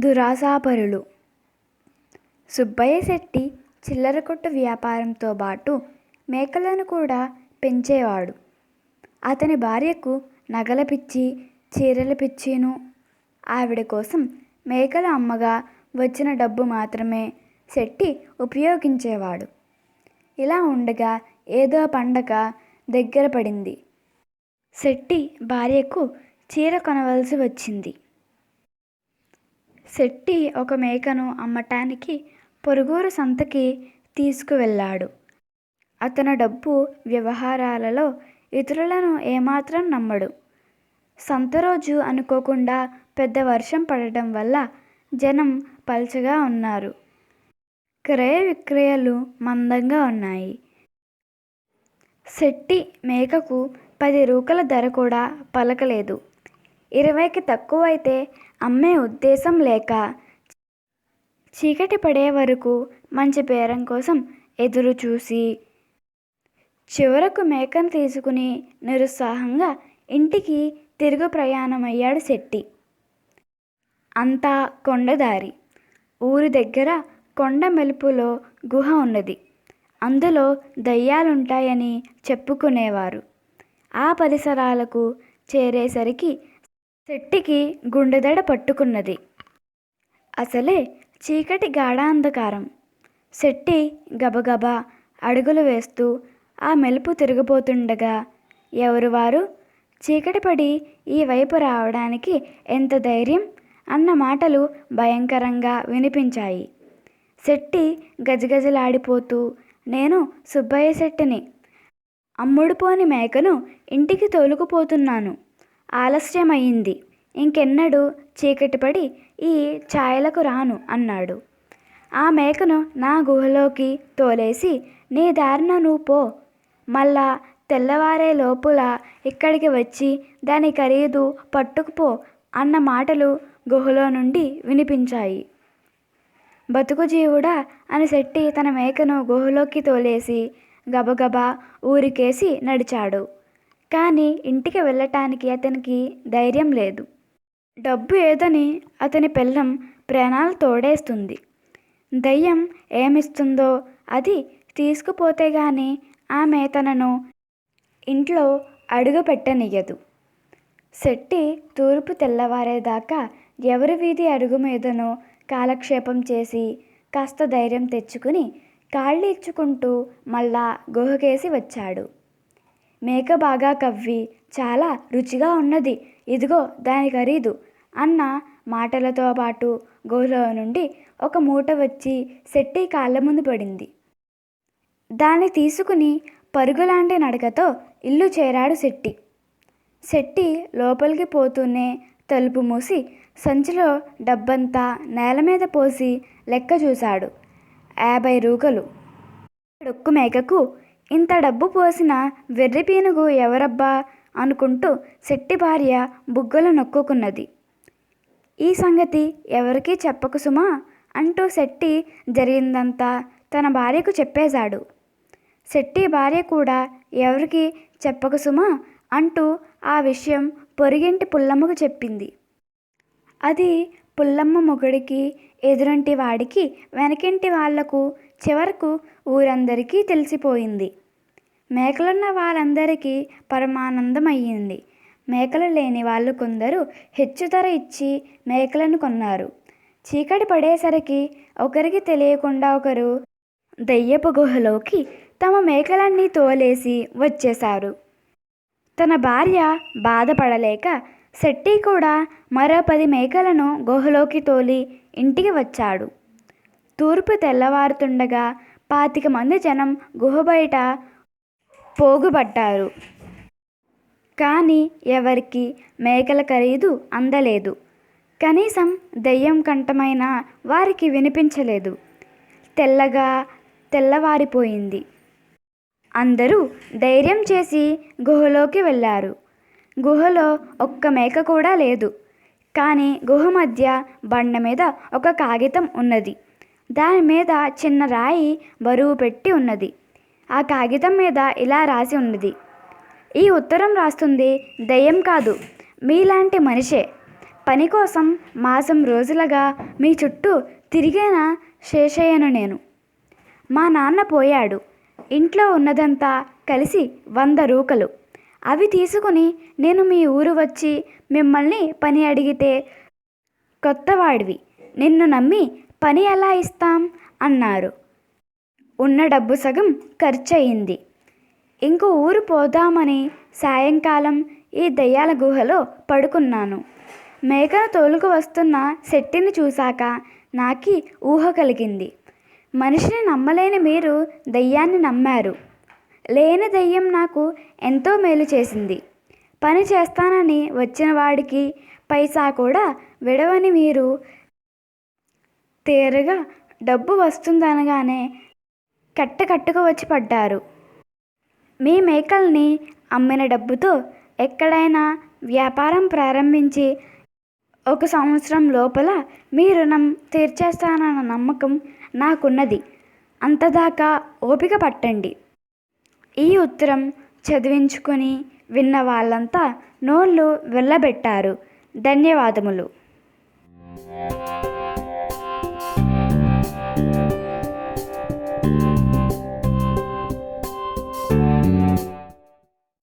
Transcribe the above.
దురాశాపరులు. సుబ్బయ్య శెట్టి చిల్లర కొట్టు వ్యాపారంతో బాటు మేకలను కూడా పెంచేవాడు. అతని భార్యకు నగల పిచ్చి, చీరల పిచ్చిను. ఆవిడ కోసం మేకలు అమ్మగా వచ్చిన డబ్బు మాత్రమే శెట్టి ఉపయోగించేవాడు. ఇలా ఉండగా ఏదో పండగ దగ్గర పడింది. శెట్టి భార్యకు చీర కొనవలసి వచ్చింది. శెట్టి ఒక మేకను అమ్మటానికి పొరుగురు సంతకి తీసుకువెళ్ళాడు. అతను డబ్బు వ్యవహారాలలో ఇతరులను ఏమాత్రం నమ్మడు. సంత రోజు అనుకోకుండా పెద్ద వర్షం పడటం వల్ల జనం పల్చగా ఉన్నారు. క్రయ విక్రయాలు మందంగా ఉన్నాయి. శెట్టి మేకకు 10 రూకల ధర కూడా పలకలేదు. 20కి తక్కువైతే అమ్మే ఉద్దేశం లేక చీకటి పడే వరకు మంచి బేరం కోసం ఎదురు చూసి చివరకు మేకను తీసుకుని నిరుత్సాహంగా ఇంటికి తిరుగు ప్రయాణమయ్యాడు శెట్టి. అంతా కొండదారి. ఊరి దగ్గర కొండ మెలుపులో గుహ ఉన్నది. అందులో దయ్యాలుంటాయని చెప్పుకునేవారు. ఆ పరిసరాలకు చేరేసరికి శెట్టికి గుండెదడ పట్టుకున్నది. అసలే చీకటి గాఢాంధకారం. శెట్టి గబగబా అడుగులు వేస్తూ ఆ మెలుపు తిరిగిపోతుండగా, ఎవరు వారు? చీకటి పడి ఈ వైపు రావడానికి ఎంత ధైర్యం అన్న మాటలు భయంకరంగా వినిపించాయి. శెట్టి గజగజలాడిపోతూ, నేను సుబ్బయ్య శెట్టిని. అమ్ముడుపోని మేకను ఇంటికి తోలుకుపోతున్నాను. ఆలస్యమయ్యింది. ఇంకెన్నడూ చీకటి పడి ఈ ఛాయలకు రాను అన్నాడు. ఆ మేకను నా గుహలోకి తోలేసి నీ దారిన నువ్వు పో. మళ్ళా తెల్లవారే లోపుల ఇక్కడికి వచ్చి దాని ఖరీదు పట్టుకుపో అన్న మాటలు గుహలో నుండి వినిపించాయి. బతుకు జీవుడా అని శెట్టి తన మేకను గుహలోకి తోలేసి గబగబా ఊరికేసి నడిచాడు. కానీ ఇంటికి వెళ్ళటానికి అతనికి ధైర్యం లేదు. డబ్బు ఏదని అతని పెళ్ళం ప్రాణాలు తోడేస్తుంది. దయ్యం ఏమిస్తుందో అది తీసుకుపోతే గాని ఆమె తనను ఇంట్లో అడుగు పెట్టనియ్యదు. శెట్టి తూర్పు తెల్లవారేదాకా ఎవరి వీధి అడుగు మీదనో కాలక్షేపం చేసి కాస్త ధైర్యం తెచ్చుకుని కాళ్ళు ఇచ్చుకుంటూ మళ్ళా గుహకేసి వచ్చాడు. మేక బాగా కవ్వి చాలా రుచిగా ఉన్నది, ఇదిగో దాని ఖరీదు అన్న మాటలతో పాటు గుహలో నుండి ఒక మూట వచ్చి శెట్టి కాళ్ళ ముందు పడింది. దాన్ని తీసుకుని పరుగులాంటి నడకతో ఇల్లు చేరాడు శెట్టి. శెట్టి లోపలికి పోతూనే తలుపు మూసి సంచిలో డబ్బంతా నేల మీద పోసి లెక్క చూశాడు. 50 రూకలు. డొక్కు మేకకు ఇంత డబ్బు పోసిన వెర్రి పీనుగు ఎవరబ్బా అనుకుంటూ శెట్టి భార్య బుగ్గలు నొక్కుకున్నది. ఈ సంగతి ఎవరికీ చెప్పకు సుమా అంటూ శెట్టి జరిగిందంతా తన భార్యకు చెప్పేశాడు. శెట్టి భార్య కూడా ఎవరికి చెప్పకు సుమా అంటూ ఆ విషయం పొరుగింటి పుల్లమ్మకు చెప్పింది. అది పుల్లమ్మ మొగుడికి, ఎదురింటి వాడికి, వెనకింటి వాళ్లకు, చివరకు ఊరందరికీ తెలిసిపోయింది. మేకలున్న వాళ్ళందరికీ పరమానందం అయ్యింది. మేకలు లేని వాళ్ళు కొందరు హెచ్చు ధర ఇచ్చి మేకలను కొన్నారు. చీకటి పడేసరికి ఒకరికి తెలియకుండా ఒకరు దయ్యపు గుహలోకి తమ మేకలన్నీ తోలేసి వచ్చేశారు. తన భార్య బాధపడలేక శెట్టి కూడా మరో 10 మేకలను గుహలోకి తోలి ఇంటికి వచ్చాడు. తూర్పు తెల్లవారుతుండగా 25 మంది జనం గుహ బయట పోగుపడ్డారు. కానీ ఎవరికి మేకల ఖరీదు అందలేదు. కనీసం దయ్యం కంఠమైన వారికి వినిపించలేదు. తెల్లవారిపోయింది. అందరూ ధైర్యం చేసి గుహలోకి వెళ్ళారు. గుహలో ఒక్క మేక కూడా లేదు. కానీ గుహ మధ్య బండ మీద ఒక కాగితం ఉన్నది. దాని మీద చిన్న రాయి బరువు పెట్టి ఉన్నది. ఆ కాగితం మీద ఇలా రాసి ఉన్నది: ఈ ఉత్తరం రాస్తుంది దయ్యం కాదు, మీలాంటి మనిషే. పని కోసం మాసం రోజులుగా మీ చుట్టూ తిరిగిన శేషయ్యను నేను. మా నాన్న పోయాడు. ఇంట్లో ఉన్నదంతా కలిసి 100 రూకలు. అవి తీసుకుని నేను మీ ఊరు వచ్చి మిమ్మల్ని పని అడిగితే కొత్తవాడివి, నిన్ను నమ్మి పని ఎలా ఇస్తాం అన్నారు. ఉన్న డబ్బు సగం ఖర్చయింది. ఇంకో ఊరు పోదామని సాయంకాలం ఈ దయ్యాల గుహలో పడుకున్నాను. మేకను తోలుకు వస్తున్న శెట్టిని చూశాక నాకి ఊహ కలిగింది. మనిషిని నమ్మలేని మీరు దయ్యాన్ని నమ్మారు. లేని దయ్యం నాకు ఎంతో మేలు చేసింది. పని చేస్తానని వచ్చిన వాడికి పైసా కూడా విడవని మీరు తీరగా డబ్బు వస్తుందనగానే కట్టుకు వచ్చి పడ్డారు. మీ మేకల్ని అమ్మిన డబ్బుతో ఎక్కడైనా వ్యాపారం ప్రారంభించి 1 సంవత్సరం లోపల మీ రుణం తీర్చేస్తానన్న నమ్మకం నాకున్నది. అంతదాకా ఓపిక పట్టండి. ఈ ఉత్తరం చదివించుకొని విన్న వాళ్ళంతా నోళ్ళు వెళ్ళబెట్టారు. ధన్యవాదములు.